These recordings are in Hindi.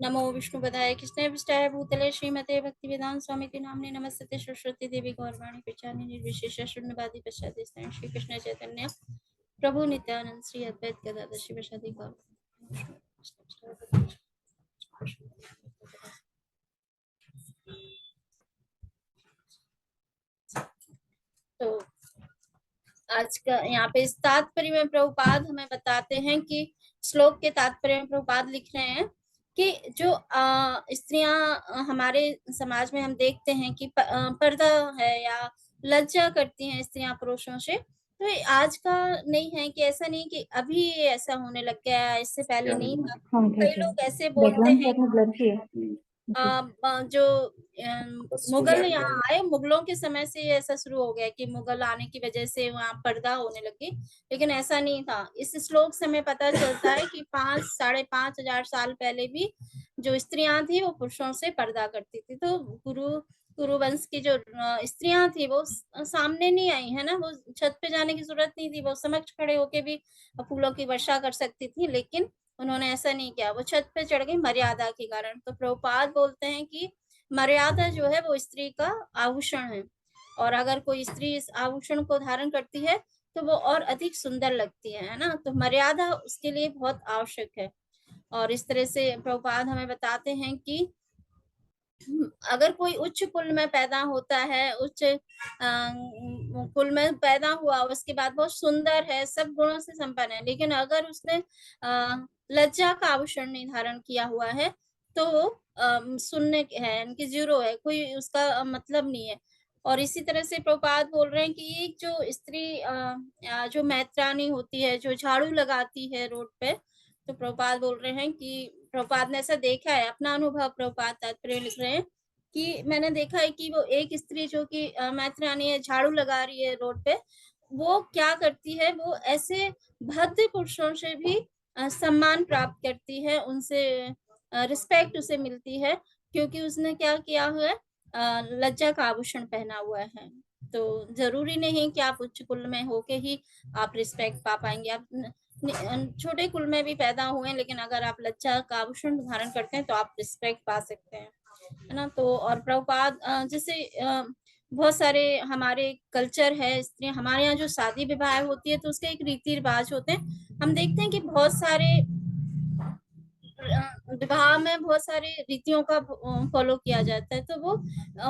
नमो विष्णुपदाय कृष्णाय भूतले श्रीमते भक्तिवेदांत स्वामी के नामने नमस्ते सरस्वती देवी गौरवाणी प्रचारिणी निर्विशेष शून्यवादी पश्चादि श्री कृष्ण चैतन्य प्रभु नित्यानंद श्री अद्वैत गदाधर शिवसादि गौर। तो आज का यहाँ पे इस तात्पर्य में प्रभुपाद हमें बताते हैं कि श्लोक के तात्पर्य में प्रभुपाद लिख रहे हैं कि जो स्त्रियां हमारे समाज में हम देखते हैं कि पर्दा है या लज्जा करती हैं स्त्रियां पुरुषों से, तो ये आज का नहीं है कि ऐसा नहीं कि अभी ऐसा होने लग गया है, इससे पहले नहीं था। कई लोग ऐसे बोलते हैं जो मुगल यहाँ आए, मुगलों के समय से ऐसा शुरू हो गया कि मुगल आने की वजह से वहाँ पर्दा होने लगी, लेकिन ऐसा नहीं था। इस श्लोक से हमें पता चलता है कि 5,500 साल पहले भी जो स्त्रियां थी वो पुरुषों से पर्दा करती थी। तो कुरु वंश की जो स्त्रियां थी वो सामने नहीं आई है ना, वो छत पे जाने की जरूरत नहीं थी, वो समक्ष खड़े होके भी फूलों की वर्षा कर सकती थी, लेकिन उन्होंने ऐसा नहीं किया, वो छत पे चढ़ गई मर्यादा के कारण। तो प्रभुपाद बोलते हैं कि मर्यादा जो है वो स्त्री का आभूषण है, और अगर कोई स्त्री इस आभूषण को धारण करती है तो वो और अधिक सुंदर लगती है ना। तो मर्यादा उसके लिए बहुत आवश्यक है। और इस तरह से प्रभुपाद हमें बताते हैं कि अगर कोई उच्च कुल में पैदा होता है, उच्च कुल में पैदा हुआ, उसके बाद बहुत सुंदर है, सब गुणों से संपन्न है, लेकिन अगर उसने लज्जा का आभूषण नहीं धारण किया हुआ है तो शून्य है, इनकी जीरो है, कोई उसका मतलब नहीं है। और इसी तरह से प्रभुपाद बोल रहे हैं कि एक जो स्त्री जो मैत्रानी होती है, जो झाड़ू लगाती है रोड पे, तो प्रभुपाद बोल रहे हैं कि प्रभुपाद ने ऐसा देखा है, अपना अनुभव प्रभुपाद तात्पर्य लिख रहे हैं कि मैंने देखा है कि वो एक स्त्री जो कि मैत्रानी है, झाड़ू लगा रही है रोड पे, वो क्या करती है, वो ऐसे भद्र पुरुषों से भी सम्मान प्राप्त करती है, उनसे रिस्पेक्ट उसे मिलती है, क्योंकि उसने क्या किया हुआ है, लज्जा का आभूषण पहना हुआ है। तो जरूरी नहीं कि आप उच्च कुल में होके ही आप रिस्पेक्ट पा पाएंगे, आप छोटे कुल में भी पैदा हुए लेकिन अगर आप लज्जा का आभूषण धारण करते हैं तो आप रिस्पेक्ट पा सकते हैं, है ना। तो और प्रभुपाद जैसे बहुत सारे हमारे कल्चर है, स्त्री हमारे यहाँ जो शादी विवाह होती है तो उसके एक रीति रिवाज होते हैं। हम देखते हैं कि बहुत सारे विवाह में बहुत सारे रीतियों का फॉलो किया जाता है, तो वो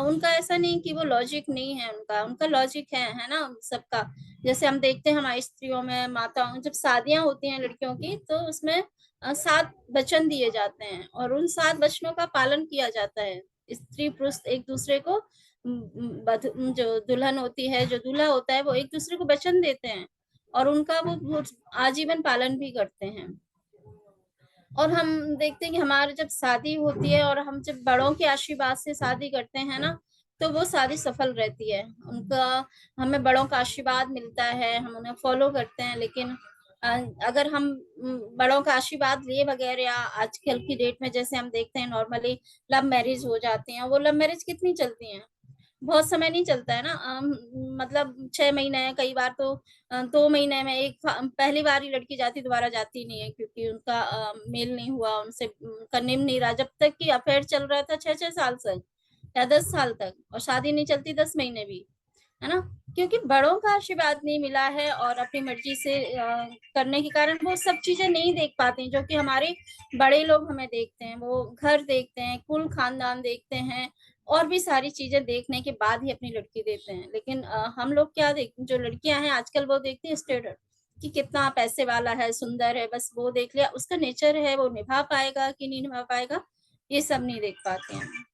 उनका ऐसा नहीं कि वो लॉजिक नहीं है, उनका उनका लॉजिक है ना सबका। जैसे हम देखते हैं हमारी स्त्रियों में, माताओं, जब शादियां होती हैं लड़कियों की तो उसमें 7 वचन दिए जाते हैं और उन 7 वचनों का पालन किया जाता है। स्त्री पुरुष एक दूसरे को जो दुल्हन होती है, जो दूल्हा होता है, वो एक दूसरे को वचन देते हैं और उनका वो आजीवन पालन भी करते हैं। और हम देखते हैं कि हमारे जब शादी होती है और हम जब बड़ों के आशीर्वाद से शादी करते हैं ना, तो वो शादी सफल रहती है। उनका, हमें बड़ों का आशीर्वाद मिलता है, हम उन्हें फॉलो करते हैं। लेकिन अगर हम बड़ों का आशीर्वाद लिए बगैर, या आजकल की डेट में जैसे हम देखते हैं नॉर्मली लव मैरिज हो जाती हैं, वो लव मैरिज कितनी चलती हैं, बहुत समय नहीं चलता है ना, मतलब 6 महीने, कई बार तो 2 महीने में एक पहली बार ही लड़की जाती, दोबारा जाती नहीं है, क्योंकि उनका मेल नहीं हुआ, उनसे उनका निम नहीं रहा, जब तक कि अफेयर चल रहा था 6-6 साल तक या 10 साल तक, और शादी नहीं चलती 10 महीने भी, है ना। क्योंकि बड़ों का आशीर्वाद नहीं मिला है और अपनी मर्जी से करने के कारण वो सब चीजें नहीं देख पाते जो कि हमारे बड़े लोग हमें देखते हैं। वो घर देखते हैं, कुल खानदान देखते हैं, और भी सारी चीजें देखने के बाद ही अपनी लड़की देते हैं। लेकिन हम लोग क्या देखते, जो लड़कियां हैं आजकल वो देखती है स्टेटस, कि कितना पैसे वाला है, सुंदर है, बस वो देख लिया, उसका नेचर है, वो निभा पाएगा कि नहीं निभा पाएगा, ये सब नहीं देख पाते हैं।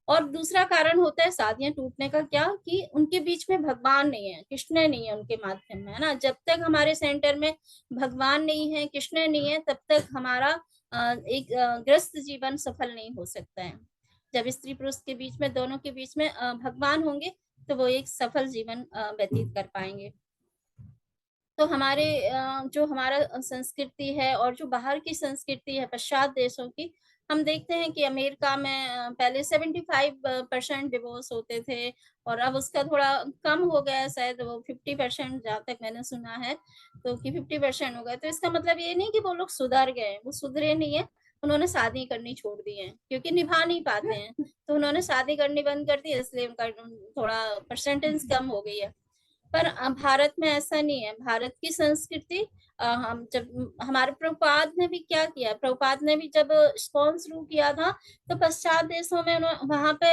और दूसरा कारण होता है शादियां टूटने का, क्या कि उनके बीच में भगवान नहीं है, कृष्ण नहीं है उनके माध्यम में, है ना। जब तक हमारे सेंटर में भगवान नहीं है, कृष्ण नहीं है, तब तक हमारा एक ग्रस्त जीवन सफल नहीं हो सकता है। जब स्त्री पुरुष के बीच में, दोनों के बीच में भगवान होंगे तो वो एक सफल जीवन व्यतीत कर पाएंगे। तो हमारे जो हमारा संस्कृति है और जो बाहर की संस्कृति है पश्चात देशों की, हम देखते हैं कि अमेरिका में पहले 75% डिवोर्स होते थे, और अब उसका थोड़ा कम हो गया है, शायद वो 50%, जहाँ तक मैंने सुना है, तो कि 50% हो गए। तो इसका मतलब ये नहीं कि वो लोग सुधर गए, वो सुधरे नहीं है, उन्होंने शादी करनी छोड़ दी है क्योंकि निभा नहीं पाते हैं, तो उन्होंने शादी करनी बंद कर दी, इसलिए उनका थोड़ा परसेंटेज कम हो गई है। पर भारत में ऐसा नहीं है। भारत की संस्कृति, हम जब हमारे प्रभुपाद ने भी क्या किया, प्रभुपाद ने भी जब स्कॉन शुरू किया था तो पश्चात देशों में वहां पे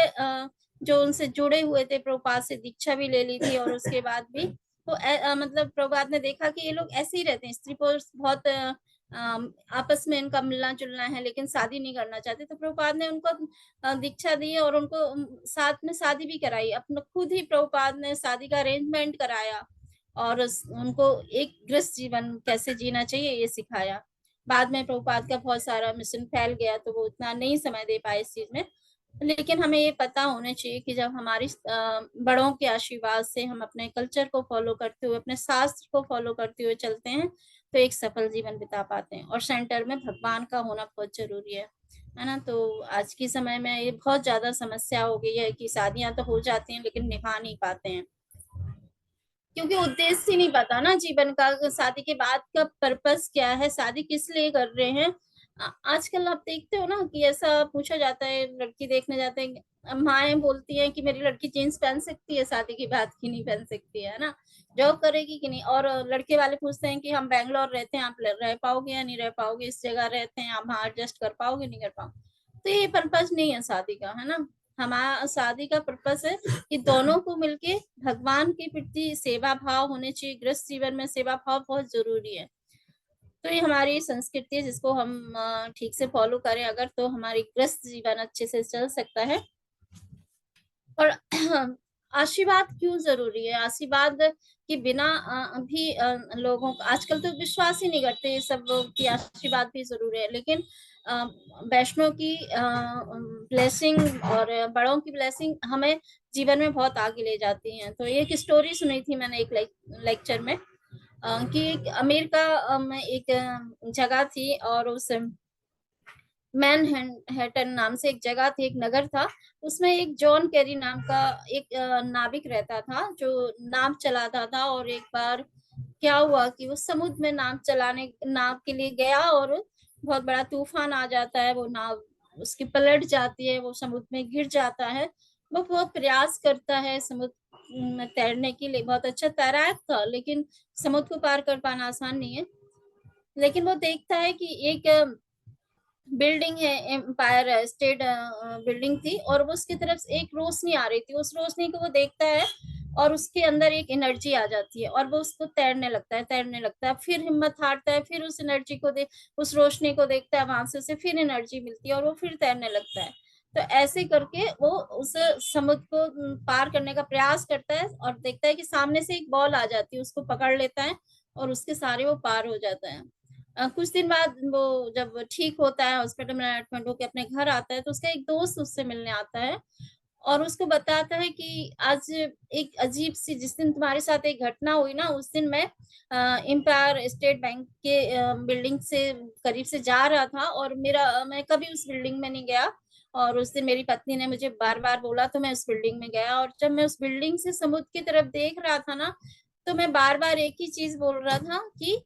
जो उनसे जुड़े हुए थे प्रभुपाद से दीक्षा भी ले ली थी, और उसके बाद भी तो मतलब प्रभुपाद ने देखा कि ये लोग ऐसे ही रहते हैं, स्त्री पुरुष बहुत आपस में इनका मिलना जुलना है लेकिन शादी नहीं करना चाहते, तो प्रभुपाद ने उनको दीक्षा दी और उनको साथ में शादी भी कराई। अपना खुद ही प्रभुपाद ने शादी का अरेंजमेंट कराया और उनको एक गृहस्थ जीवन कैसे जीना चाहिए ये सिखाया। बाद में प्रभुपाद का बहुत सारा मिशन फैल गया तो वो उतना नहीं समय दे पाए इस चीज में, लेकिन हमें ये पता होना चाहिए कि जब हमारी बड़ों के आशीर्वाद से हम अपने कल्चर को फॉलो करते हुए, अपने शास्त्र को फॉलो करते हुए चलते हैं तो एक सफल जीवन बिता पाते हैं। और सेंटर में भगवान का होना बहुत जरूरी है ना। तो आज के समय में ये बहुत ज्यादा समस्या हो गई है कि शादियां तो हो जाती हैं लेकिन निभा नहीं पाते हैं, क्योंकि उद्देश्य ही नहीं पता ना जीवन का, शादी के बाद का पर्पस क्या है, शादी किस लिए कर रहे हैं। आजकल आप देखते हो ना कि ऐसा पूछा जाता है, लड़की देखने जाते हैं, माएँ बोलती हैं कि मेरी लड़की जीन्स पहन सकती है शादी के बाद की नहीं पहन सकती है ना, जॉब करेगी कि नहीं। और लड़के वाले पूछते हैं कि हम बैंगलोर रहते हैं, आप रह पाओगे या नहीं रह पाओगे, इस जगह रहते हैं, आप वहाँ एडजस्ट कर पाओगे नहीं कर पाओगे। तो ये पर्पस नहीं है शादी का, है ना। हमारा शादी का पर्पस है कि दोनों को मिलके भगवान के प्रति सेवा भाव होने चाहिए। गृहस्थ जीवन में सेवा भाव बहुत जरूरी है। तो ये हमारी संस्कृति है जिसको हम ठीक से फॉलो करें अगर, तो हमारी गृहस्थ जीवन अच्छे से चल सकता है। और आशीर्वाद क्यों जरूरी है, आशीर्वाद के बिना भी लोगों का आजकल तो विश्वास ही नहीं करते ये सब लोग कि आशीर्वाद भी जरूरी है। लेकिन वैष्णव की ब्लेसिंग और बड़ों की ब्लेसिंग हमें जीवन में बहुत आगे ले जाती हैं। तो एक स्टोरी सुनी थी मैंने एक लेक्चर में कि अमेरिका में एक जगह थी और उस मैनहट्टन नाम से एक जगह थी, एक नगर था, उसमें एक जॉन कैरी नाम का एक नाविक रहता था जो नाव चलाता था। और एक बार क्या हुआ कि वो समुद्र में नाव के लिए गया और बहुत बड़ा तूफान आ जाता है, वो नाव उसकी पलट जाती है, वो समुद्र में गिर जाता है। वो बहुत प्रयास करता है समुद्र में तैरने के लिए, बहुत अच्छा तैराक था लेकिन समुद्र को पार कर पाना आसान नहीं है। लेकिन वो देखता है कि एक बिल्डिंग है, एम्पायर स्टेट बिल्डिंग थी, और वो उसकी तरफ से एक रोशनी आ रही थी। उस रोशनी को वो देखता है और उसके अंदर एक एनर्जी आ जाती है और वो उसको तैरने लगता है। फिर हिम्मत हारता है, फिर उस एनर्जी को उस रोशनी को देखता है, वहां से उसे फिर एनर्जी मिलती है और वो फिर तैरने लगता है। तो ऐसे करके वो उस समुद्र को पार करने का प्रयास करता है और देखता है कि सामने से एक बॉल आ जाती है, उसको पकड़ लेता है और उसके सारे वो पार हो जाता है। कुछ दिन बाद वो जब ठीक होता है, हॉस्पिटल में एडमिट होकर अपने घर आता है, तो उसका एक दोस्त उससे मिलने आता है और उसको बताता है कि आज एक अजीब सी, जिस दिन तुम्हारे साथ एक घटना हुई ना, उस दिन मैं एम्पायर स्टेट बैंक के बिल्डिंग से करीब से जा रहा था और मैं कभी उस बिल्डिंग में नहीं गया, और उस दिन मेरी पत्नी ने मुझे बार बार बोला तो मैं उस बिल्डिंग में गया, और जब मैं उस बिल्डिंग से समुद्र की तरफ देख रहा था ना, तो मैं बार बार एक ही चीज बोल रहा था कि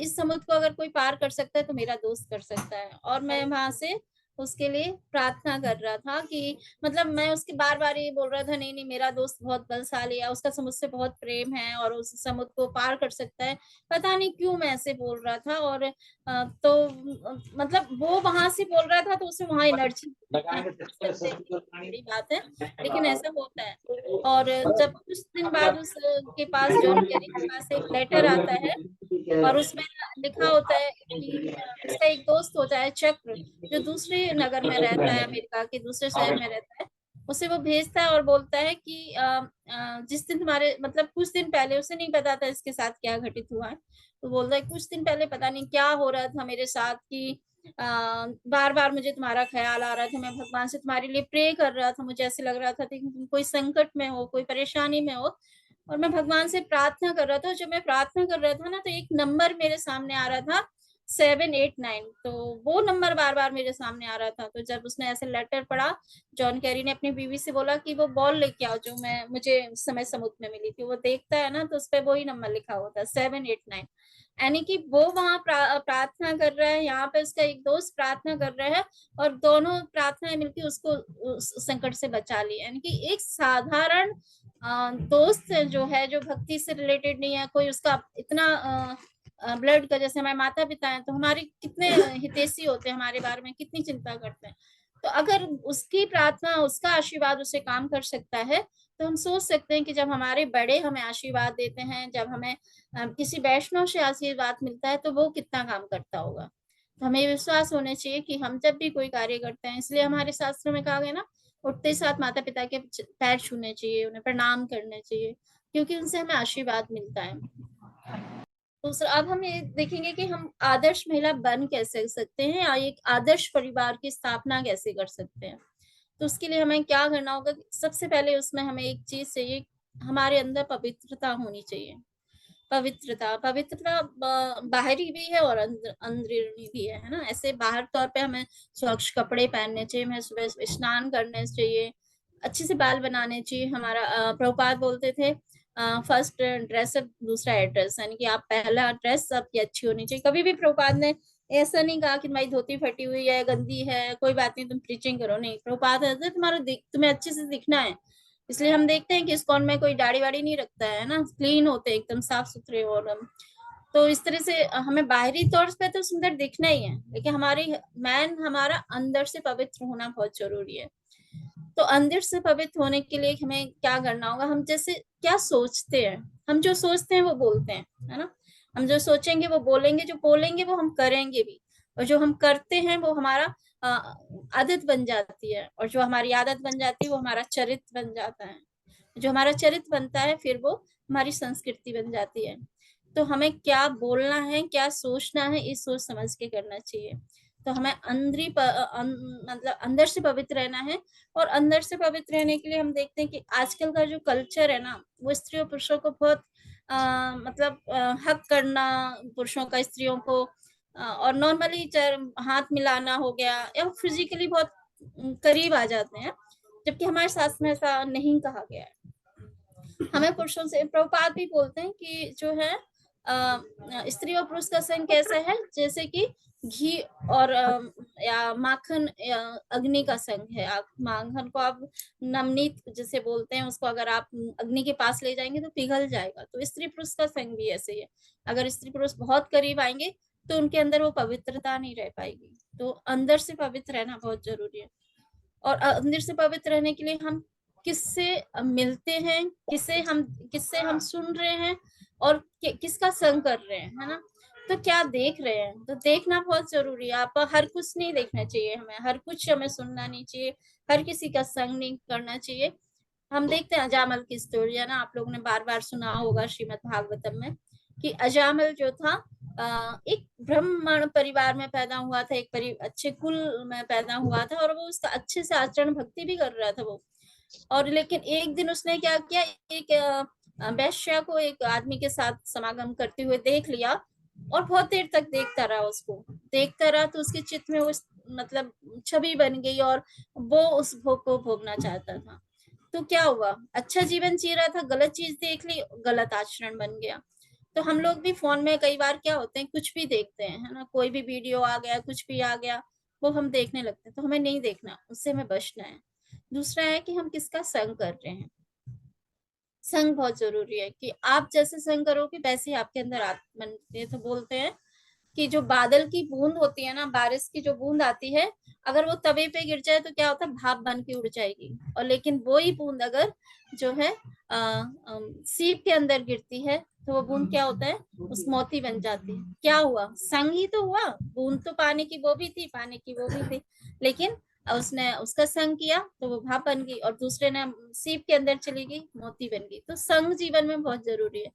इस समुद्र को अगर कोई पार कर सकता है तो मेरा दोस्त कर सकता है। और मैं वहां से उसके लिए प्रार्थना कर रहा था कि मतलब मैं उसके बार बार ये बोल रहा था, नहीं नहीं मेरा दोस्त बहुत बलशाली है, उसका मुझसे बहुत प्रेम है और उस समुद्र को पार कर सकता है। पता नहीं क्यों मैं ऐसे बोल रहा था। और तो मतलब वो वहां से बोल रहा था तो उसे वहां एनर्जी बड़ी बात है, लेकिन ऐसा होता है। और जब कुछ दिन बाद उसके पास, जॉन केरी के पास एक लेटर आता है और उसमें लिखा होता है कि उसका एक दोस्त होता है चक्र, जो दूसरे नगर में रहता है, अमेरिका के दूसरे शहर में रहता है। उसे वो भेजता है और बोलता है कि जिस दिन तुम्हारे मतलब कुछ दिन पहले, उसे नहीं पता था इसके साथ क्या घटित हुआ है, तो बोलता है कुछ दिन पहले पता नहीं क्या हो रहा था मेरे साथ कि बार बार मुझे तुम्हारा ख्याल आ रहा था, मैं भगवान से तुम्हारे लिए प्रे कर रहा था, मुझे ऐसे लग रहा था कि तुम कोई संकट में हो, कोई परेशानी में हो, और मैं भगवान से प्रार्थना कर रहा था। जब मैं प्रार्थना कर रहा था ना, तो एक नंबर मेरे सामने आ रहा था 789। तो वो नंबर बार बार मेरे सामने आ रहा था। तो जब उसने ऐसे लेटर पढ़ा, जॉन कैरी ने अपनी बीवी से बोला कि वो बॉल लेके आओ जो मैं मुझे उस समय समुद्र में मिली थी। वो देखता है ना, तो उस पर वही नंबर लिखा हुआ था 789। यानी कि वो वहां प्रार्थना कर रहा है, यहाँ पे उसका एक दोस्त प्रार्थना कर रहा है, और दोनों प्रार्थनाएं मिलकर उसको उस संकट से बचा ली। यानी कि एक साधारण दोस्त जो है, जो भक्ति से रिलेटेड नहीं है, कोई उसका इतना ब्लड का, जैसे हमारे माता पिता हैं तो हमारे कितने हितैषी होते हैं, हमारे बारे में कितनी चिंता करते हैं। तो अगर उसकी प्रार्थना, उसका आशीर्वाद उसे काम कर सकता है, तो हम सोच सकते हैं कि जब हमारे बड़े हमें आशीर्वाद देते हैं, जब हमें किसी वैष्णव से आशीर्वाद मिलता है, तो वो कितना काम करता होगा। तो हमें विश्वास होना चाहिए कि हम जब भी कोई कार्य करते हैं, इसलिए हमारे शास्त्रों में कहा गया ना, उठते साथ माता पिता के पैर छूने चाहिए, उन्हें प्रणाम करने चाहिए, क्योंकि उनसे हमें आशीर्वाद मिलता है। दूसरा, अब हम ये देखेंगे कि हम आदर्श महिला बन कैसे सकते हैं, या एक आदर्श परिवार की स्थापना कैसे कर सकते हैं। तो उसके लिए हमें क्या करना होगा, सबसे पहले उसमें हमें एक चीज चाहिए, हमारे अंदर पवित्रता होनी चाहिए। पवित्रता, पवित्रता बाहरी भी है और अंदरूनी भी है ना। ऐसे बाहर तौर पे हमें स्वच्छ कपड़े पहनने चाहिए, हमें सुबह स्नान करने चाहिए, अच्छे से बाल बनाने चाहिए। हमारा प्रभुपाद बोलते थे, फर्स्ट ड्रेसअप, दूसरा एड्रेस, यानी कि आप पहला ड्रेस आपकी अच्छी होनी चाहिए। कभी भी प्रभुपाद ने ऐसा नहीं कहा कि तुम्हारी धोती फटी हुई है, गंदी है, कोई बात नहीं, तुम प्रीचिंग करो। नहीं, प्रभुपाद है तुम्हारा तुम्हें अच्छे से दिखना है। इसलिए हम देखते हैं कि इस्कॉन में कोई दाढ़ी वाड़ी नहीं रखता है ना, क्लीन होते हैं, एकदम साफ सुथरे। और तो इस तरह से हमें बाहरी तौर पे तो सुंदर दिखना ही है, लेकिन हमारा अंदर से पवित्र होना बहुत जरूरी है। तो अंदर से पवित्र होने के लिए हमें क्या करना होगा, हम जैसे क्या सोचते हैं, हम जो सोचते हैं वो बोलते हैं, है ना। हम जो सोचेंगे वो बोलेंगे, जो बोलेंगे वो हम करेंगे भी, और जो हम करते हैं वो हमारा आदत बन जाती है, और जो हमारी आदत बन जाती है वो हमारा चरित्र बन जाता है। जो हमारा चरित्र बनता है फिर वो हमारी संस्कृति बन जाती है। तो हमें क्या बोलना है, क्या सोचना है, इस सोच समझ के करना चाहिए। तो हमें मतलब अंदर से पवित्र रहना है। और अंदर से पवित्र रहने के लिए हम देखते हैं कि आजकल का जो कल्चर है ना, वो स्त्रियों पुरुषों को बहुत मतलब हक करना, पुरुषों का स्त्रियों को और नॉर्मली हाथ मिलाना हो गया, या फिजिकली बहुत करीब आ जाते हैं, जबकि हमारे शास्त्र में ऐसा नहीं कहा गया है। हमें पुरुषों से, प्रभुपाद भी बोलते हैं कि जो है स्त्री और पुरुष का संग कैसा है, जैसे कि घी और या माखन या अग्नि का संग है। आप माखन को आप नवनीत जैसे बोलते हैं, उसको अगर आप अग्नि के पास ले जाएंगे तो पिघल जाएगा। तो स्त्री पुरुष का संग भी ऐसे ही है, अगर स्त्री पुरुष बहुत करीब आएंगे तो उनके अंदर वो पवित्रता नहीं रह पाएगी। तो अंदर से पवित्र रहना बहुत जरूरी है। और अंदर से पवित्र रहने के लिए हम किससे मिलते हैं, किससे हम सुन रहे हैं, और किसका संग कर रहे हैं, है ना। तो क्या देख रहे हैं, तो देखना बहुत जरूरी है। आप हर कुछ नहीं देखना चाहिए, हमें हर कुछ हमें सुनना नहीं चाहिए, हर किसी का संग नहीं करना चाहिए। हम देखते हैं अजामल की स्टोरी, है ना, आप लोगों ने बार बार सुना होगा श्रीमद् भागवतम में, कि अजामल जो था एक ब्राह्मण परिवार में पैदा हुआ था, एक अच्छे कुल में पैदा हुआ था, और वो उसका अच्छे से आचरण भक्ति भी कर रहा था वो। और लेकिन एक दिन उसने क्या किया, एक वैश्या को एक आदमी के साथ समागम करते हुए देख लिया, और बहुत देर तक देखता रहा, उसको देखता रहा। तो उसके चित्त में उस मतलब छवि बन गई, और वो उस भोग को भोगना चाहता था। तो क्या हुआ, अच्छा जीवन जी रहा था, गलत चीज देख ली, गलत आचरण बन गया। तो हम लोग भी फोन में कई बार क्या होते हैं, कुछ भी देखते हैं, है ना, कोई भी वीडियो आ गया, कुछ भी आ गया, वो हम देखने लगते हैं। तो हमें नहीं देखना, उससे हमें बचना है। दूसरा है कि हम किसका संग कर रहे हैं। संग बहुत जरूरी है, कि आप जैसे संग करोगे वैसे ही आपके अंदर आत्मा बनती है। तो बोलते हैं कि जो बादल की बूंद होती है ना, बारिश की जो बूंद आती है, अगर वो तवे पे गिर जाए तो क्या होता है, भाप बन के उड़ जाएगी। और लेकिन वो ही बूंद अगर जो है सीप के अंदर गिरती है, तो वो बूंद क्या होता है, उस मोती बन जाती है। क्या हुआ, संग ही तो हुआ। बूंद तो पानी की वो भी थी, पानी की वो भी थी, लेकिन उसने उसका संग किया तो वो भाप बन गई, और दूसरे ने सीप के अंदर चली गई, मोती बन गई। तो संग जीवन में बहुत जरूरी है।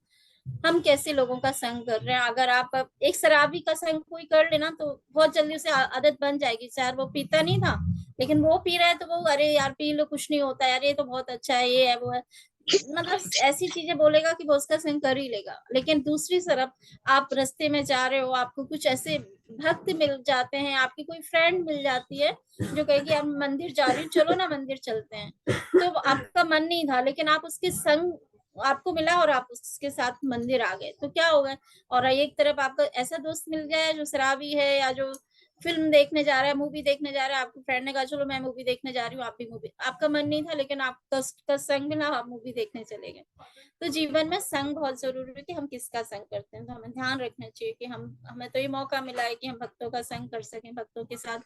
हम कैसे लोगों का संग कर रहे हैं। अगर आप एक शराबी का संग कोई कर लेना, तो बहुत जल्दी उसे आदत बन जाएगी। शायद वो पीता नहीं था, लेकिन वो पी रहा है तो वो, अरे यार पी लो, कुछ नहीं होता है, अरे ये तो बहुत अच्छा है, ये है वो है। मतलब ऐसी चीजें बोलेगा कि वो उसका संग कर ही लेगा। लेकिन दूसरी तरफ आप रास्ते में जा रहे हो, आपको कुछ ऐसे भक्त मिल जाते हैं, आपकी कोई फ्रेंड मिल जाती है जो कहेगी आप मंदिर जा रही हूँ, चलो ना मंदिर चलते हैं, तो आपका मन नहीं था लेकिन आप उसके संग आपको मिला और आप उसके साथ मंदिर आ गए, तो क्या होगा। और एक तरफ आपका ऐसा दोस्त मिल गया है जो शराबी है या जो फिल्म देखने जा रहा है, मूवी देखने जा रहा है, आपको फ्रेंड ने कहा चलो मैं मूवी देखने जा रही हूँ, आप भी मूवी, आपका मन नहीं था लेकिन आपका उसका संग मिला, आप मूवी देखने चले गए। तो जीवन में संग बहुत जरूरी है कि हम किसका संग करते हैं, तो हमें ध्यान रखना चाहिए कि हम हमें तो ये मौका मिला है कि हम भक्तों का संग कर सकें, भक्तों के साथ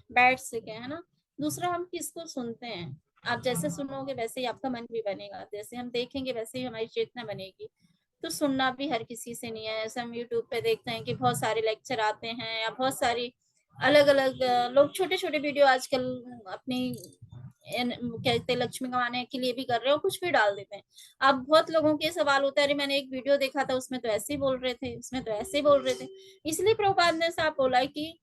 बैठ सकें, है ना। दूसरा, हम किसको सुनते हैं, आप जैसे सुनोगे वैसे ही आपका मन भी बनेगा, जैसे हम देखेंगे वैसे ही हमारी चेतना बनेगी। तो सुनना भी हर किसी से नहीं है, ऐसा हम यूट्यूब पे देखते हैं कि बहुत सारे लेक्चर आते हैं या बहुत सारी अलग अलग लोग छोटे छोटे वीडियो आजकल अपनी कहते लक्ष्मी कमाने के लिए भी कर रहे हो, कुछ भी डाल देते हैं। अब बहुत लोगों के सवाल होता है, अरे मैंने एक वीडियो देखा था उसमें तो ऐसे ही बोल रहे थे, उसमें तो ऐसे ही बोल रहे थे। इसलिए प्रभुपाद ने साहब बोला कि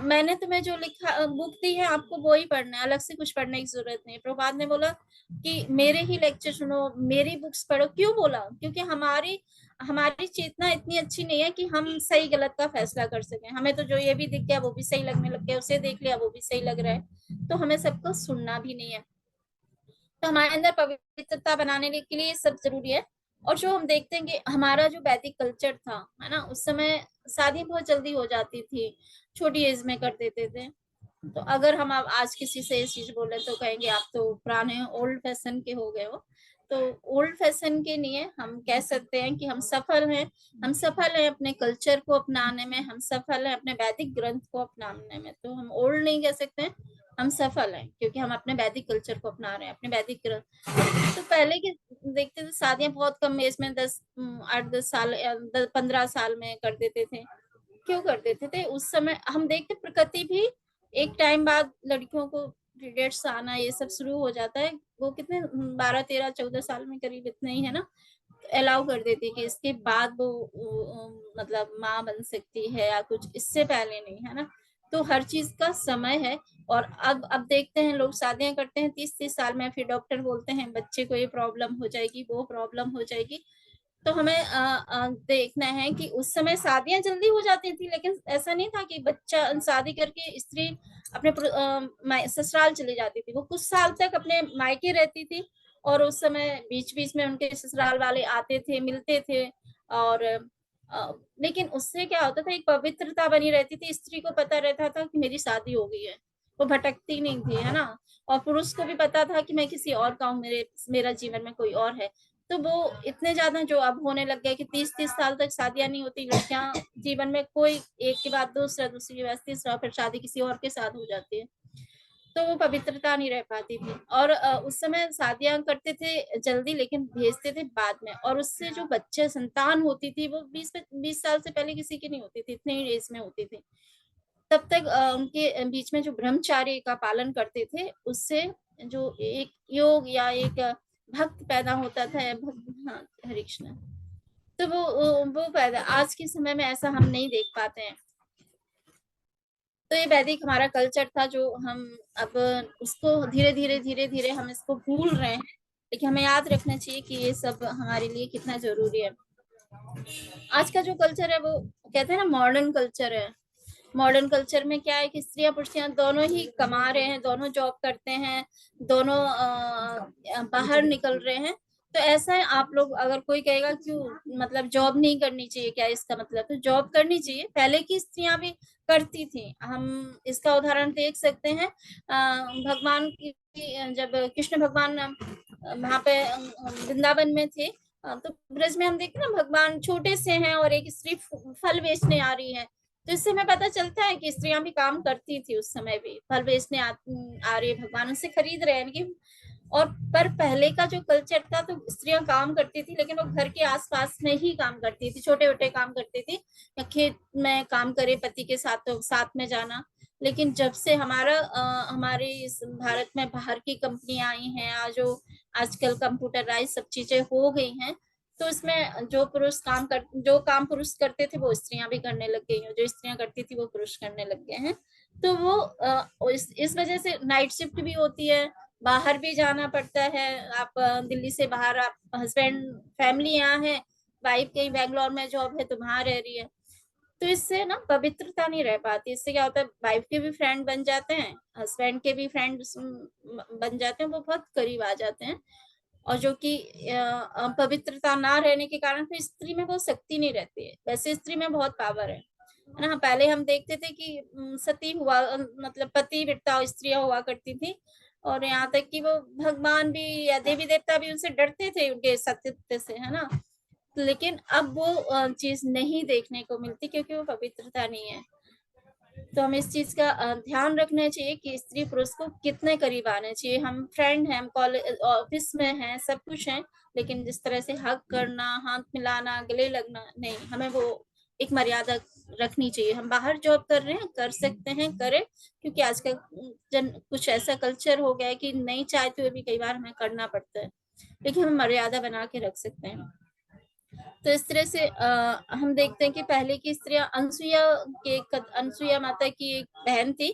मैंने तुम्हें जो लिखा बुक दी है आपको वो ही पढ़ना है, अलग से कुछ पढ़ने की जरूरत नहीं। प्रभुपाद ने बोला कि मेरे ही लेक्चर सुनो, मेरी बुक्स पढ़ो। क्यों बोला? क्योंकि हमारी हमारी चेतना इतनी अच्छी नहीं है कि हम सही गलत का फैसला कर सकें। हमें तो जो ये भी दिख गया वो भी सही लगने लग गया, उसे देख लिया वो भी सही लग रहा है, तो हमें सबको सुनना भी नहीं है। तो हमारे अंदर पवित्रता बनाने के लिए सब जरूरी है। और जो हम देखते हैं कि हमारा जो वैदिक कल्चर था, है ना, उस समय शादी बहुत जल्दी हो जाती थी, छोटी एज में कर देते थे। तो अगर हम अब आज किसी से ये चीज बोले तो कहेंगे आप तो पुराने ओल्ड फैशन के हो गए हो। तो ओल्ड फैशन के नहीं है, हम कह सकते हैं कि हम सफल हैं। हम सफल हैं अपने कल्चर को अपनाने में, हम सफल हैं अपने वैदिक ग्रंथ को अपनाने में। तो हम ओल्ड नहीं कह सकते हैं, हम सफल हैं क्योंकि हम अपने वैदिक कल्चर को अपना रहे हैं, अपने वैदिक ग्रंथ। तो पहले के देखते थे शादियां बहुत कम एज में 10 8 10 साल 15 साल में कर देते थे। क्यों कर देते थे? उस समय हम देखते प्रकृति भी एक टाइम बाद लड़कियों को पीरियड्स आना ये सब शुरू हो जाता है, वो कितने 12 13 14 साल में करीब इतने ही है ना, अलाउ कर देती है कि इसके बाद वो मतलब माँ बन सकती है या कुछ, इससे पहले नहीं, है ना। तो हर चीज का समय है। और अब देखते हैं लोग शादियां करते हैं 30 30 साल में, फिर डॉक्टर बोलते हैं बच्चे को ये प्रॉब्लम हो जाएगी वो प्रॉब्लम हो जाएगी। तो हमें देखना है कि उस समय शादियां जल्दी हो जाती थी, लेकिन ऐसा नहीं था कि बच्चा शादी करके स्त्री अपने ससुराल चली जाती थी, वो कुछ साल तक अपने मायके रहती थी। और उस समय बीच बीच में उनके ससुराल वाले आते थे, मिलते थे। और लेकिन उससे क्या होता था, एक पवित्रता बनी रहती थी, स्त्री को पता रहता था कि मेरी शादी हो गई है, वो भटकती नहीं थी, है ना। और पुरुष को भी पता था कि मैं किसी और का हूँ, मेरा जीवन में कोई और है। तो वो इतने ज्यादा जो अब होने लग गए कि 30 30 साल तक शादियां नहीं होती लड़कियां, जीवन में कोई एक के बाद दूसरा, दूसरी के बाद तीसरा, फिर शादी किसी और के साथ हो जाती है। तो वो पवित्रता नहीं रह पाती थी। और उस समय शादियां करते थे जल्दी लेकिन भेजते थे बाद में, और उससे जो बच्चे संतान होती थी वो 20 20 साल से पहले किसी की नहीं होती थी, इतने ही एज में होती थी। तब तक उनके बीच में जो ब्रह्मचार्य का पालन करते थे, उससे जो एक योग या एक भक्त पैदा होता था, भक्त, हाँ, हरे कृष्ण। तो वो पैदा आज के समय में ऐसा हम नहीं देख पाते हैं। तो ये वैदिक हमारा कल्चर था जो हम अब उसको धीरे धीरे धीरे धीरे हम इसको भूल रहे हैं। लेकिन हमें याद रखना चाहिए कि ये सब हमारे लिए कितना जरूरी है। आज का जो कल्चर है वो कहते हैं ना मॉडर्न कल्चर है। मॉडर्न कल्चर में क्या है कि स्त्रियां पुरुषियां दोनों ही कमा रहे हैं, दोनों जॉब करते हैं, दोनों बाहर निकल रहे हैं। तो ऐसा है, आप लोग अगर कोई कहेगा क्यों मतलब जॉब नहीं करनी चाहिए, क्या इसका मतलब? तो जॉब करनी चाहिए, पहले की स्त्रियां भी करती थी। हम इसका उदाहरण देख सकते हैं भगवान की, जब कृष्ण भगवान वहां पे वृंदावन में थे, तो ब्रज में हम देखें ना भगवान छोटे से हैं और एक स्त्री फल बेचने आ रही है। तो इससे हमें पता चलता है कि स्त्रियां भी काम करती थी उस समय भी, फल बेचने आ रही है, भगवान उनसे खरीद रहे हैं कि। और पर पहले का जो कल्चर था तो स्त्रियां काम करती थी लेकिन वो घर के आसपास में ही काम करती थी, छोटे छोटे काम करती थी, या खेत में काम करे पति के साथ तो साथ में जाना। लेकिन जब से हमारे इस भारत में बाहर की कंपनियां आई हैं, जो आजकल कंप्यूटराइज सब चीजें हो गई हैं, तो इसमें जो काम पुरुष करते थे वो स्त्रियां भी करने लग गई हैं, जो स्त्रियां करती थी वो पुरुष करने लग गए हैं। तो वो इस वजह से नाइट शिफ्ट भी होती है, बाहर भी जाना पड़ता है। आप दिल्ली से बाहर, आप हस्बैंड, फैमिली यहाँ है, वाइफ कहीं बैंगलोर में जॉब है तो वहां रह रही है, तो इससे ना पवित्रता नहीं रह पाती। इससे क्या होता है, वाइफ के भी फ्रेंड बन जाते हैं, हस्बैंड के भी फ्रेंड बन जाते हैं, वो बहुत करीब आ जाते हैं। और जो कि पवित्रता ना रहने के कारण फिर स्त्री में वो शक्ति नहीं रहती है। वैसे स्त्री में बहुत पावर है ना। पहले हम देखते थे कि सती हुआ, मतलब पतिव्रता स्त्रियां हुआ करती थी, और यहाँ तक कि वो भगवान भी या देवी देवता भी उनसे डरते थे, उनके सतीत्व से, है ना। लेकिन अब वो चीज नहीं देखने को मिलती, क्योंकि वो पवित्रता नहीं है। तो हमें इस चीज का ध्यान रखना चाहिए कि स्त्री पुरुष को कितने करीब आने चाहिए। हम फ्रेंड हैं, हम कॉलेज ऑफिस में हैं, सब कुछ हैं, लेकिन जिस तरह से हक करना, हाथ मिलाना, गले लगना नहीं, हमें वो एक मर्यादा रखनी चाहिए। हम बाहर जॉब कर रहे हैं, कर सकते हैं, करें, क्योंकि आजकल कुछ ऐसा कल्चर हो गया है कि नहीं चाहते हुए भी कई बार हमें करना पड़ता है, लेकिन हम मर्यादा बना के रख सकते हैं। तो इस तरह से हम देखते हैं कि पहले की स्त्रियां, अनसुईया माता की एक बहन थी,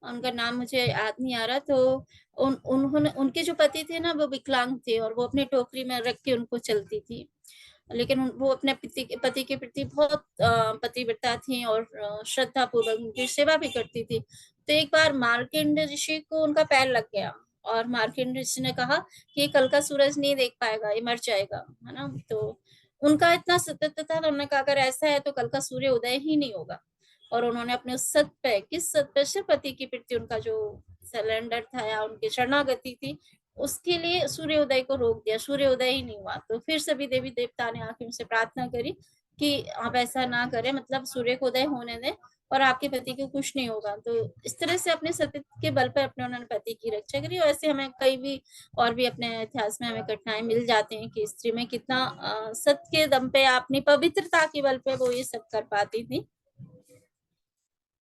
उनका नाम मुझे याद नहीं आ रहा, तो उन्होंने, उनके जो पति थे ना वो विकलांग थे, और वो अपने टोकरी में रख के उनको चलती थी, लेकिन वो अपने पति के प्रति बहुत पतिव्रता थी, और श्रद्धा पूर्वक उनकी सेवा भी करती थी। तो एक बार मार्कंड ऋषि को उनका पैर लग गया, और मार्कंड ऋषि ने कहा कि कल का सूरज नहीं देख पाएगा, ये मर जाएगा, है ना। तो उनका इतना सतत था, तो उन्होंने कहा अगर ऐसा है तो कल का सूर्य उदय ही नहीं होगा। और उन्होंने अपने उस सत पे, किस सत पे, सिर्फ पति के प्रति उनका जो सिलेंडर था या उनकी शरणागति थी, उसके लिए सूर्योदय को रोक दिया, सूर्योदय ही नहीं हुआ। तो फिर सभी देवी देवता ने आके उनसे प्रार्थना करी कि आप ऐसा ना करें, मतलब सूर्य को उदय होने दें, और आपके पति को कुछ नहीं होगा। तो इस तरह से अपने सतीत्व के बल पर अपने उन्होंने पति की रक्षा करी। और ऐसे हमें कई भी और भी अपने इतिहास में हमें घटनाएं मिल जाती हैं कि स्त्री में कितना सत्य के दम पे, अपनी पवित्रता के बल पे वो ये सब कर पाती थी।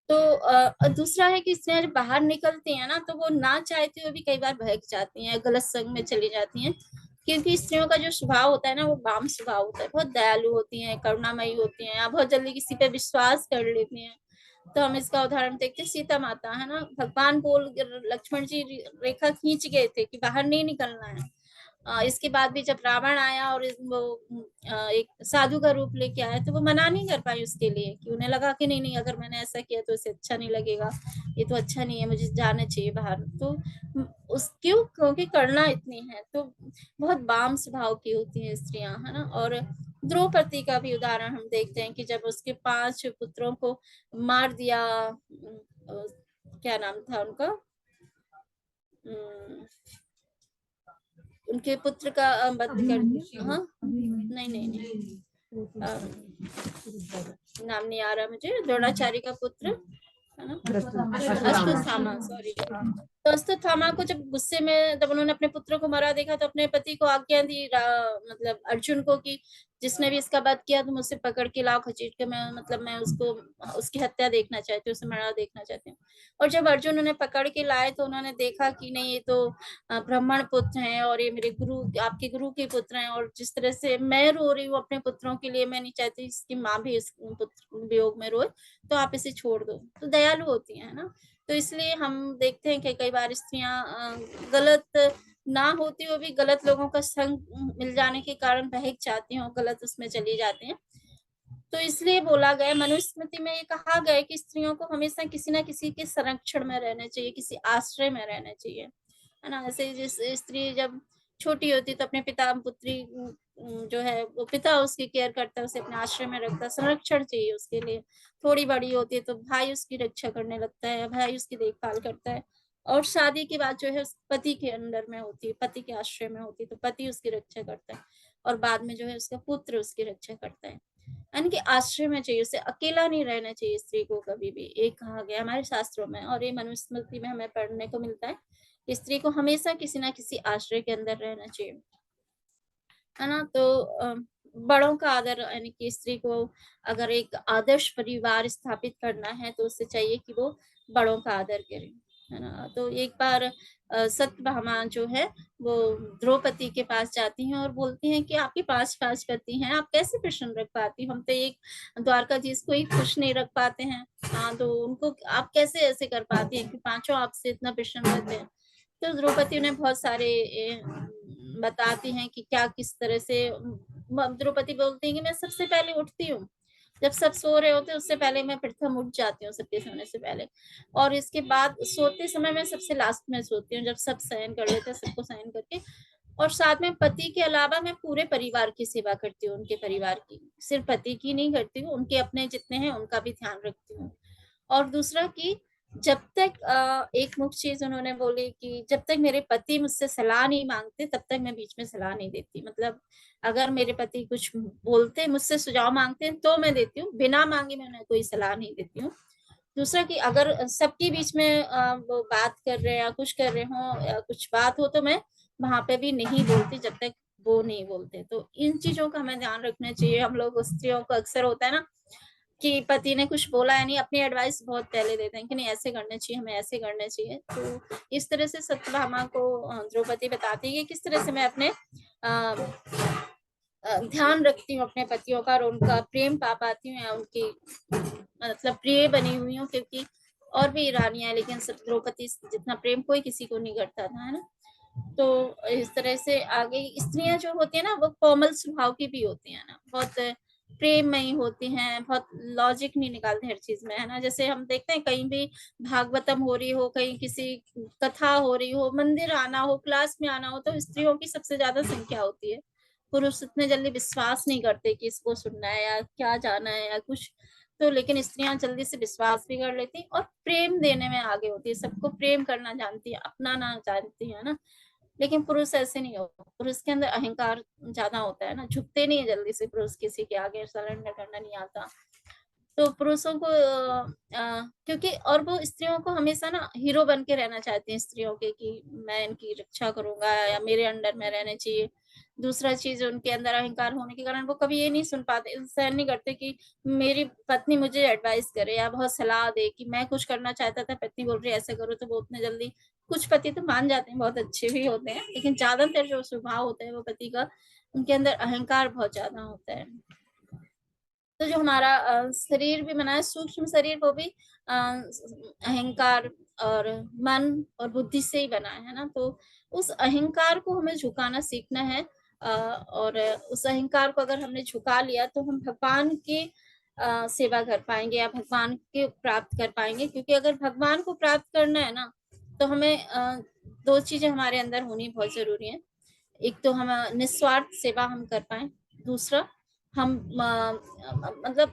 तो दूसरा है कि स्त्रियां जब बाहर निकलती हैं ना, तो वो ना चाहते हुए भी कई बार बहक जाती हैं, गलत संग में चली जाती हैं, क्योंकि स्त्रियों का जो स्वभाव होता है ना, वो वाम स्वभाव होता है, बहुत दयालु होती हैं, करुणामयी होती हैं, या बहुत जल्दी किसी पे विश्वास कर लेती हैं। तो हम इसका उदाहरण देखते हैं, सीता माता, है ना, भगवान बोल, लक्ष्मण जी रेखा खींच गए थे कि बाहर नहीं निकलना है। इसके बाद भी जब रावण आया और वो एक साधु का रूप लेके आया, तो वो मना नहीं कर पाई उसके लिए, कि उन्हें लगा कि नहीं नहीं, अगर मैंने ऐसा किया तो इसे अच्छा नहीं लगेगा, ये तो अच्छा नहीं है, मुझे जाना चाहिए बाहर। तो उस क्यों, क्योंकि करना इतनी है, तो बहुत बाम स्वभाव की होती हैं स्त्रियां, है ना। और द्रौपदी का भी उदाहरण हम देखते हैं कि जब उसके 5 पुत्रों को मार दिया, क्या नाम था उनका, उनके पुत्र का वध कर, हाँ, नहीं नहीं नहीं, नाम नहीं आ रहा मुझे, द्रोणाचार्य का पुत्र, है ना, अश्वत्थामा, सॉरी। तो अश्वत्थामा को जब गुस्से में, जब उन्होंने अपने पुत्र को मरा देखा, तो अपने पति को आज्ञा दी, मतलब अर्जुन को, कि जिसने भी इसका वध किया तुम उसे पकड़ के लाओ, खींच के, मैं, मतलब मैं उसको, उसकी हत्या देखना चाहती हूँ, उसे मरा देखना चाहती हूँ। और जब अर्जुन उन्हें पकड़ के लाए, तो उन्होंने देखा कि नहीं, ये तो ब्राह्मण पुत्र हैं, और ये मेरे गुरु, आपके गुरु के पुत्र हैं, और जिस तरह से मैं रो रही हूँ अपने पुत्रों के लिए, मैं नहीं चाहती इसकी माँ भी इस पुत्र वियोग में रोए, तो आप इसे छोड़ दो। तो दयालु होती है ना। तो इसलिए हम देखते हैं कि कई बार स्त्रियां गलत ना होती हुए भी गलत लोगों का संग मिल जाने के कारण बहक जाती हैं और गलत उसमें चली जाती हैं। तो इसलिए बोला गया, मनुस्मृति में ये कहा गया है कि स्त्रियों को हमेशा किसी ना किसी के संरक्षण में रहना चाहिए, किसी आश्रय में रहना चाहिए, है ना। ऐसे जिस स्त्री जब छोटी होती तो अपने पिता पुत्री जो है, वो पिता उसकी केयर करता है, उसे अपने आश्रय में रखता है, संरक्षण चाहिए उसके लिए। थोड़ी बड़ी होती है तो भाई उसकी रक्षा करने लगता है, भाई उसकी देखभाल करता है। और शादी के बाद जो है उस पति के अंडर में होती है, पति के आश्रय में होती है, तो पति उसकी रक्षा करता है, और बाद में जो है उसका पुत्र उसकी रक्षा करता है। यानी कि आश्रय में चाहिए, उसे अकेला नहीं रहना चाहिए स्त्री को कभी भी, ये कहा गया हमारे शास्त्रों में, और ये मनुस्मृति में हमें पढ़ने को मिलता है कि स्त्री को हमेशा किसी ना किसी आश्रय के अंदर रहना चाहिए, है ना। तो बड़ों का आदर, यानी कि स्त्री को अगर एक आदर्श परिवार स्थापित करना है, तो उसे चाहिए कि वो बड़ों का आदर करे, है ना। तो एक बार सत्यभामा जो है, वो द्रौपदी के पास जाती हैं और बोलती हैं कि आपके 5 पति हैं, आप कैसे प्रसन्न रख पाती, हम तो एक द्वारकाधीश को ही खुश नहीं रख पाते हैं। हाँ, तो उनको आप कैसे ऐसे कर पाती हैं कि 5 आपसे इतना प्रसन्न रहते हैं। तो द्रौपदी उन्हें बहुत सारे बताती हैं कि क्या किस तरह से द्रौपदी बोलती है कि मैं सबसे पहले उठती हूँ, जब सब सो रहे होते उससे पहले मैं प्रथम उठ जाती हूँ, सबके सोने से पहले। और इसके बाद सोते समय मैं सबसे लास्ट में सोती हूँ, जब सब शयन कर लेते हैं, सबको शयन करके। और साथ में पति के अलावा मैं पूरे परिवार की सेवा करती हूँ, उनके परिवार की, सिर्फ पति की नहीं करती हूँ, उनके अपने जितने हैं उनका भी ध्यान रखती हूँ। और दूसरा कि जब तक एक मुख्य चीज उन्होंने बोली कि जब तक मेरे पति मुझसे सलाह नहीं मांगते तब तक मैं बीच में सलाह नहीं देती। मतलब अगर मेरे पति कुछ बोलते, मुझसे सुझाव मांगते हैं तो मैं देती हूँ, बिना मांगे मैं उन्हें कोई सलाह नहीं देती हूँ। दूसरा कि अगर सबके बीच में वो बात कर रहे हैं या कुछ कर रहे हो या कुछ बात हो तो मैं वहां पे भी नहीं बोलती जब तक वो नहीं बोलते। तो इन चीजों का हमें ध्यान रखना चाहिए। हम लोग स्त्रियों को अक्सर होता है ना कि पति ने कुछ बोला है, नहीं, अपनी एडवाइस बहुत पहले देते हैं कि नहीं ऐसे करना चाहिए, हमें ऐसे करना चाहिए। तो इस तरह से सत्यभामा को द्रौपदी बताती है कि किस तरह से मैं अपने ध्यान रखती हूँ अपने पतियों का और उनका प्रेम पा पाती हूँ या उनकी मतलब प्रिय बनी हुई हूँ। क्योंकि और भी रानियां, लेकिन सब द्रौपदी जितना प्रेम कोई किसी को नहीं करता था, है ना। तो इस तरह से आगे स्त्रियां जो होती है ना वो कोमल स्वभाव की भी होती है ना, बहुत प्रेममयी होती हैं, बहुत लॉजिक नहीं निकालते हर चीज में, है ना। जैसे हम देखते हैं कहीं भी भागवतम हो रही हो, कहीं किसी कथा हो रही हो, मंदिर आना हो, क्लास में आना हो, तो स्त्रियों की सबसे ज्यादा संख्या होती है। पुरुष इतने जल्दी विश्वास नहीं करते कि इसको सुनना है या क्या जाना है या कुछ। तो लेकिन स्त्रियां जल्दी से विश्वास भी कर लेती और प्रेम देने में आगे होती है, सबको प्रेम करना जानती है, अपनाना जानती है ना। लेकिन पुरुष ऐसे नहीं होता, पुरुष के अंदर अहंकार ज्यादा होता है ना, झुकते नहीं है जल्दी से पुरुष, किसी के आगे सरेंडर करना नहीं आता। तो पुरुषों को क्योंकि और वो स्त्रियों को हमेशा ना हीरो बन के रहना चाहती हैं स्त्रियों के, कि मैं इनकी रक्षा करूंगा या मेरे अंडर में रहने चाहिए। दूसरा चीज उनके अंदर अहंकार होने के कारण वो कभी ये नहीं सुन पाते, सहन नहीं करते कि मेरी पत्नी मुझे एडवाइस करे या बहुत सलाह दे कि मैं कुछ करना चाहता था, पत्नी बोल रही है ऐसे करो, तो वो उतने जल्दी, कुछ पति तो मान जाते हैं, बहुत अच्छे भी होते हैं, लेकिन ज्यादातर जो स्वभाव होता है वो पति का, उनके अंदर अहंकार बहुत ज्यादा होता है। तो जो हमारा शरीर भी बना है, सूक्ष्म शरीर, वो भी अहंकार और मन और बुद्धि से ही बना है ना। तो उस अहंकार को हमें झुकाना सीखना है। और उस अहंकार को अगर हमने झुका लिया तो हम भगवान की सेवा कर पाएंगे या भगवान के प्राप्त कर पाएंगे। क्योंकि अगर भगवान को प्राप्त करना है ना तो हमें दो चीजें हमारे अंदर होनी बहुत जरूरी है। एक तो हम निस्वार्थ सेवा हम कर पाए, दूसरा हम मतलब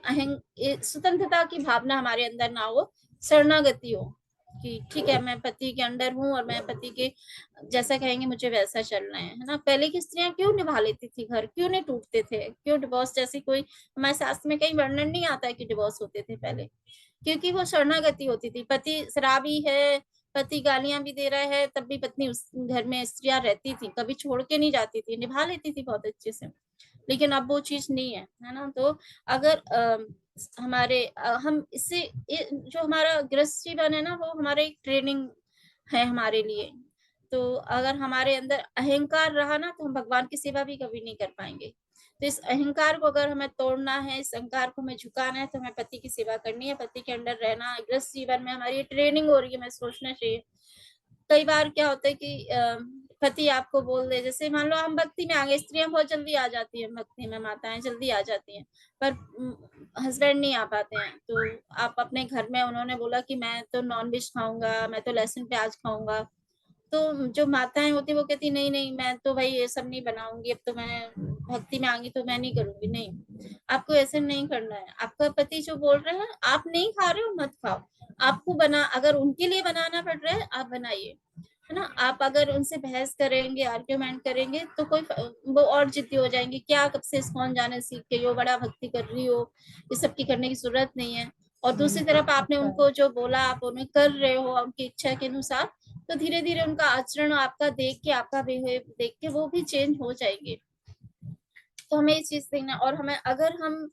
स्वतंत्रता की भावना हमारे अंदर ना हो, शरणागति हो कि ठीक है मैं पति के अंडर हूँ और मैं पति के जैसा कहेंगे मुझे वैसा चलना है ना। पहले की स्त्रियां क्यों निभा लेती थी घर, क्यों नहीं टूटते थे, क्यों डिवोर्स जैसी कोई हमारे शास्त्र में कहीं वर्णन नहीं आता है कि डिवोर्स होते थे पहले। क्योंकि वो शरणागति होती थी, पति शराबी है, पति गालियां भी दे रहा है, तब भी पत्नी उस घर में स्त्रियां रहती थी, कभी छोड़ के नहीं जाती थी, निभा लेती थी बहुत अच्छे से। लेकिन अब वो चीज नहीं है ना। तो अगर हमारे हम इससे जो हमारा गृहस्थ जीवन है ना वो हमारा एक ट्रेनिंग है हमारे लिए। तो अगर हमारे अंदर अहंकार रहा ना तो हम भगवान की सेवा भी कभी नहीं कर पाएंगे। तो इस अहंकार को अगर हमें तोड़ना है, इस अहंकार को हमें झुकाना है, तो हमें पति की सेवा करनी है, पति के अंडर रहना। गृहस्थ जीवन में हमारी ट्रेनिंग हो रही है, हमें सोचना चाहिए। कई बार क्या होता है कि पति आपको बोल दे, जैसे मान लो हम भक्ति में आ गए, स्त्रियां बहुत जल्दी आ जाती है भक्ति में, माताएं जल्दी आ जाती हैं, पर हस्बैंड नहीं आ पाते हैं। तो आप अपने घर में, उन्होंने बोला कि मैं तो नॉनवेज खाऊंगा, मैं तो लहसुन प्याज खाऊंगा, तो जो माताएं होती वो कहती नहीं नहीं मैं तो भाई ये सब नहीं बनाऊंगी, अब तो मैं भक्ति में आऊंगी तो मैं नहीं करूंगी। नहीं, आपको ऐसे नहीं करना है। आपका पति जो बोल रहे हैं, आप नहीं खा रहे हो मत खाओ, आपको बना, अगर उनके लिए बनाना पड़ रहा है आप बनाइए, है ना। आप अगर उनसे बहस करेंगे, आर्ग्यूमेंट करेंगे तो कोई वो और जिद्दी हो जाएंगे, क्या कब से कौन जाने सीख के हो, बड़ा भक्ति कर रही हो, ये सब की करने की जरूरत नहीं है। और दूसरी तरफ आपने उनको जो बोला आप उन्हें कर रहे हो उनकी इच्छा के अनुसार, तो धीरे धीरे उनका आचरण आपका देख के, आपका बिहेव देख के वो भी चेंज हो जाएंगे। तो हमें ये चीज देखना। और हमें अगर हम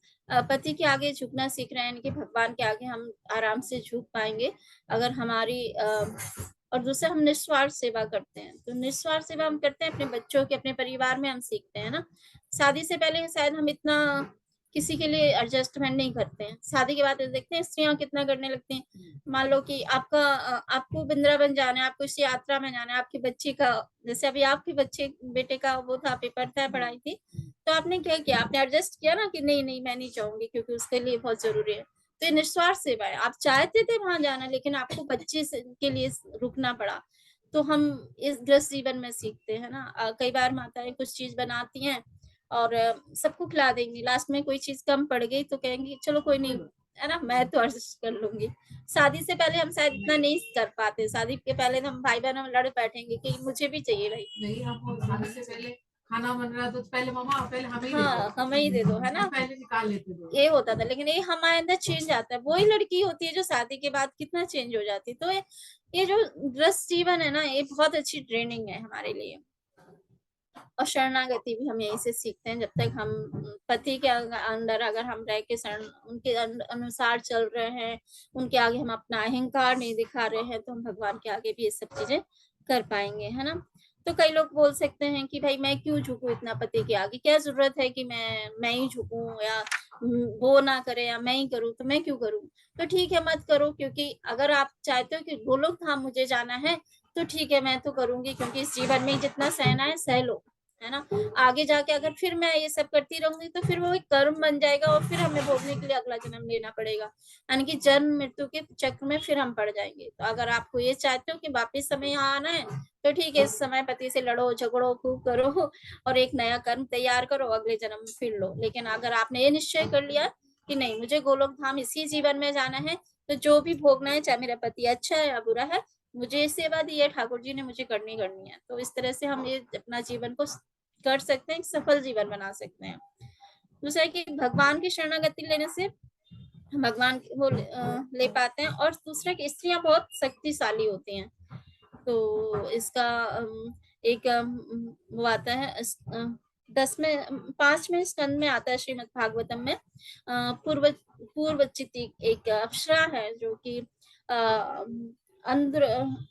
पति के आगे झुकना सीख रहे हैं, यानी कि भगवान के आगे हम आराम से झुक पाएंगे अगर हमारी और दूसरा हम निस्वार्थ सेवा करते हैं। तो निस्वार्थ सेवा हम करते हैं अपने बच्चों के, अपने परिवार में हम सीखते हैं ना। शादी से पहले शायद हम इतना किसी के लिए एडजस्टमेंट नहीं करते हैं। शादी के बाद देखते हैं स्त्रियां कितना करने लगती हैं। मान लो कि आपको वृंदावन जाना है, आपको इस यात्रा में जाना है, आपके बच्चे का, जैसे अभी आपके बेटे का वो था, पेपर था, पढ़ाई थी, तो आपने क्या किया, आपने एडजस्ट किया ना कि नहीं नहीं मैं नहीं चाहूंगी क्योंकि उसके लिए बहुत जरूरी है। तो ये निस्वार्थ सेवा है। आप चाहते थे वहां जाना, लेकिन आपको बच्चे के लिए रुकना पड़ा। तो हम इस गृहस्थ जीवन में सीखते हैं ना। कई बार माताएं कुछ चीज बनाती हैं और सबको खिला देंगी, लास्ट में कोई चीज कम पड़ गई तो कहेंगी चलो कोई नहीं, है ना, मैं तो एडजस्ट कर लूंगी। शादी से पहले हम शायद इतना नहीं कर पाते। शादी के पहले तो हम भाई बहन हम लड़ बैठेंगे कि मुझे भी चाहिए भाई, नहीं हम शादी से पहले खाना बन रहा तो पहले मम्मा पहले हमें ही दे दो, हाँ हमें ही दे दो, है ना, पहले निकाल लेते थे। ये होता था। लेकिन ये हमारे अंदर चेंज आता है। वही लड़की होती है जो शादी के बाद कितना चेंज हो जाती है। तो ये जो गृहस्थ जीवन है ना, ये बहुत अच्छी ट्रेनिंग है हमारे लिए। और शरणागति भी हम यहीं से सीखते हैं। जब तक हम पति के अंदर अगर हम रह के शरण उनके अनुसार चल रहे हैं, उनके आगे हम अपना अहंकार नहीं दिखा रहे हैं, तो हम भगवान के आगे भी ये सब चीजें कर पाएंगे, है ना। तो कई लोग बोल सकते हैं कि भाई मैं क्यों झुकूं इतना पति के आगे, क्या जरूरत है कि मैं ही झुकूं, या वो ना करे या मैं ही करूं, तो मैं क्यों करूं। तो ठीक है, मत करो, क्योंकि अगर आप चाहते हो कि गोलोक धाम मुझे जाना है, तो ठीक है मैं तो करूंगी, क्योंकि इस जीवन में जितना सहना है सह लो, है ना। आगे जाके अगर फिर मैं ये सब करती रहूंगी तो फिर वो एक कर्म बन जाएगा और फिर हमें भोगने के लिए अगला जन्म लेना पड़ेगा, यानी कि जन्म मृत्यु के चक्र में फिर हम पड़ जाएंगे। तो अगर आपको ये चाहते हो कि वापिस समय यहाँ आना है, तो ठीक है, इस समय पति से लड़ो झगड़ो खूब करो और एक नया कर्म तैयार करो, अगले जन्म में फिर लो। लेकिन अगर आपने ये निश्चय कर लिया कि नहीं मुझे गोलोक धाम इसी जीवन में जाना है, तो जो भी भोगना है, चाहे मेरा पति अच्छा है या बुरा है, मुझे ये सेवा दी है ठाकुर जी ने, मुझे करनी करनी है। तो इस तरह से हम ये अपना जीवन को कर सकते हैं, एक सफल जीवन बना सकते हैं। दूसरा है कि भगवान की शरणागति लेने से भगवान वो ले पाते हैं। और दूसरा कि स्त्रियां बहुत शक्तिशाली होती हैं। तो इसका एक वो आता है 5वें स्कंद में आता है श्रीमद् भागवतम में। पूर्व चिति एक अप्सरा है जो कि अंध्र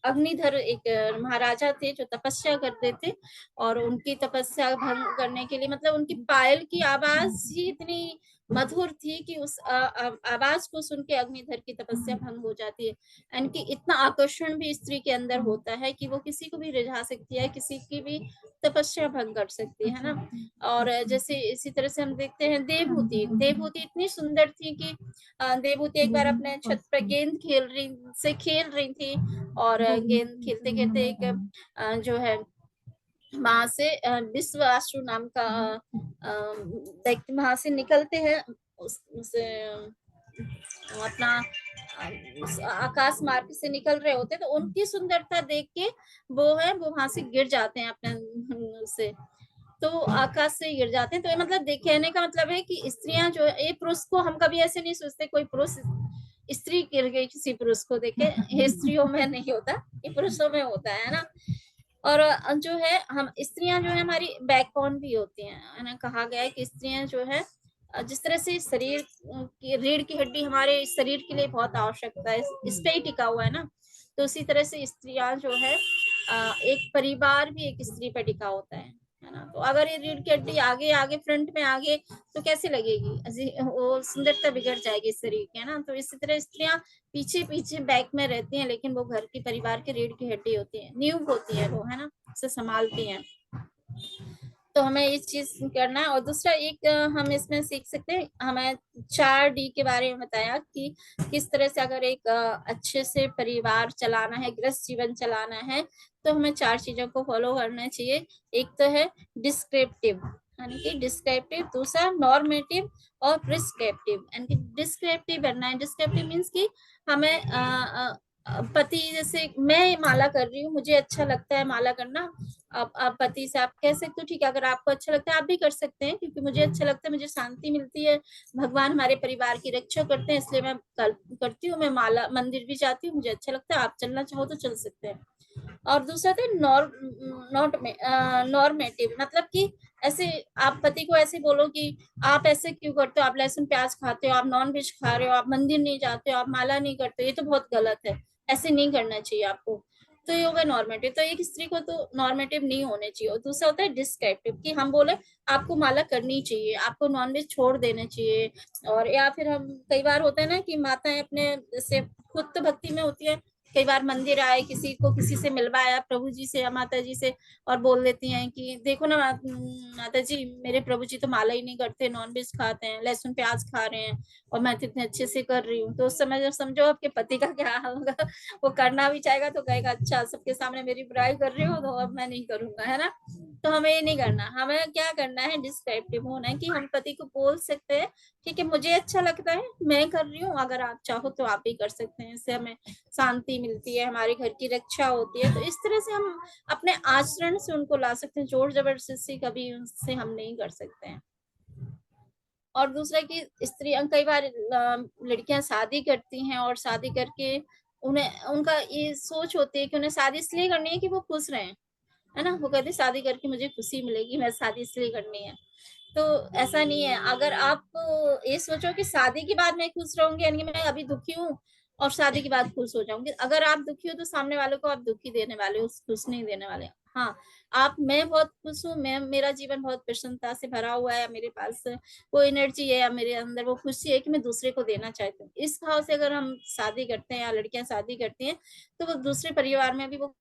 अग्निधर एक महाराजा थे जो तपस्या करते थे, और उनकी तपस्या भंग करने के लिए, मतलब उनकी पायल की आवाज ही इतनी मधुर थी कि उस आवाज को सुन के अग्निधर की तपस्या भंग हो जाती है। यानी कि इतना आकर्षण भी स्त्री के अंदर होता है कि वो किसी को भी रिझा सकती है, किसी की भी तपस्या भंग कर सकती है ना। और जैसे इसी तरह से हम देखते हैं देवहूति देवहूति इतनी सुंदर थी कि देवहूति एक बार अपने छत पर गेंद खेल रही थी, और गेंद खेलते खेलते एक जो है वहां से विश्वासु नाम का व्यक्ति वहां से निकलते हैं, उसे अपना आकाश मार्ग से निकल रहे होते, तो उनकी सुंदरता देख के वो वहां से गिर जाते हैं अपने से, तो आकाश से गिर जाते हैं। तो ये मतलब कहने का मतलब है कि स्त्रियां जो ये पुरुष को हम कभी ऐसे नहीं सोचते कोई पुरुष स्त्री गिर गई किसी पुरुष को देखे, ये स्त्रियों में नहीं होता, ये पुरुषों में होता है ना। और जो है हम स्त्रियां जो है हमारी बैकबोन भी होती हैं, है ना। कहा गया है कि स्त्रियां जो है जिस तरह से शरीर की रीढ़ की हड्डी हमारे शरीर के लिए बहुत आवश्यकता है, इस पे ही टिका हुआ है ना, तो उसी तरह से स्त्रियां जो है एक परिवार भी एक स्त्री पर टिका होता है ना। तो अगर ये रीढ़ की हड्डी आगे आगे फ्रंट में आगे तो कैसे लगेगी, वो सुंदरता बिगड़ जाएगी इस शरीर की, है ना। तो इसी तरह स्त्रियां पीछे पीछे बैक में रहती हैं, लेकिन वो घर की परिवार की रीढ़ की हड्डी होती है, नींव होती है वो, है ना, उसे संभालती हैं। तो हमें ये चीज करना है। और दूसरा एक हम इसमें सीख सकते हैं, हमें 4D के बारे में बताया कि किस तरह से अगर एक अच्छे से परिवार चलाना है, गृहस्थ जीवन चलाना है, तो हमें 4 चीजों को फॉलो करना चाहिए। एक तो है डिस्क्रिप्टिव, यानी कि डिस्क्रिप्टिव, दूसरा नॉर्मेटिव और प्रिस्क्रिप्टिव। यानी कि डिस्क्रिप्टिव बनना है, डिस्क्रिप्टिव मीन्स कि हमें पति, जैसे मैं माला कर रही हूँ, मुझे अच्छा लगता है माला करना, आप पति से आप कह सकते हो ठीक है, अगर आपको अच्छा लगता है आप भी कर सकते हैं, क्योंकि मुझे अच्छा लगता है, मुझे शांति मिलती है, भगवान हमारे परिवार की रक्षा करते हैं, इसलिए मैं करती हूँ, मैं माला मंदिर भी जाती हूँ, मुझे अच्छा लगता है, आप चलना चाहो तो चल सकते हैं। और दूसरा था नॉर्मेटिव, मतलब कि ऐसे आप पति को ऐसे बोलो कि आप ऐसे क्यों करते हो, आप लहसुन प्याज खाते हो, आप नॉन वेज खा रहे हो, आप मंदिर नहीं जाते हो, आप माला नहीं करते हो, ये तो बहुत गलत है, ऐसे नहीं करना चाहिए आपको। तो ये हो गया नॉर्मेटिव। तो एक स्त्री को तो नॉर्मेटिव नहीं होने चाहिए। और दूसरा होता है डिस्क्रिप्टिव, कि हम बोले आपको माला करनी चाहिए, आपको नॉनवेज छोड़ देना चाहिए। और या फिर हम कई बार होता है ना कि माताएं अपने जैसे खुद तो भक्ति में होती है, कई बार मंदिर आए, किसी को किसी से मिलवाया प्रभु जी से या माता जी से, और बोल देती हैं कि देखो ना माता जी, मेरे प्रभु जी तो माला ही नहीं करते, नॉनवेज खाते हैं, लहसुन प्याज खा रहे हैं, और मैं तो इतने अच्छे से कर रही हूँ। तो उस समय जब समझो आपके पति का क्या हाल होगा, वो करना भी चाहेगा तो कहेगा अच्छा सबके सामने मेरी बुराई कर रही हो तो अब मैं नहीं करूंगा, है ना। तो हमें ये नहीं करना, हमें क्या करना है, डिस्क्रिप्टिव होना है, कि हम पति को बोल सकते हैं ठीक है मुझे अच्छा लगता है, मैं कर रही हूँ, अगर आप चाहो तो आप भी कर सकते हैं, इससे हमें शांति मिलती है, हमारे घर की रक्षा होती है। तो इस तरह से हम अपने आचरण से उनको ला सकते हैं, जोर जबरदस्ती कभी उनसे हम नहीं कर सकते हैं। और दूसरा कि स्त्रियां कई बार लड़कियां शादी करती हैं, और शादी करके उन्हें उनका ये सोच होती है कि उन्हें शादी इसलिए करनी है कि वो खुश रहें, है ना। वो कहते हैं शादी करके मुझे खुशी मिलेगी, मैं शादी इसलिए करनी है। तो ऐसा नहीं है। अगर आप ये सोचो कि शादी के बाद मैं खुश रहूंगी, यानी कि मैं अभी दुखी हूँ और शादी के बाद खुश हो जाऊंगी, अगर आप दुखी हो तो सामने वाले को आप दुखी देने वाले हो, खुश नहीं देने वाले। हाँ, आप मैं बहुत खुश हूँ, मैं मेरा जीवन बहुत प्रसन्नता से भरा हुआ है, मेरे पास वो एनर्जी है या मेरे अंदर वो खुशी है कि मैं दूसरे को देना चाहती हूँ, इस भाव से अगर हम शादी करते हैं या लड़कियां शादी करती हैं, तो वो दूसरे परिवार में भी वो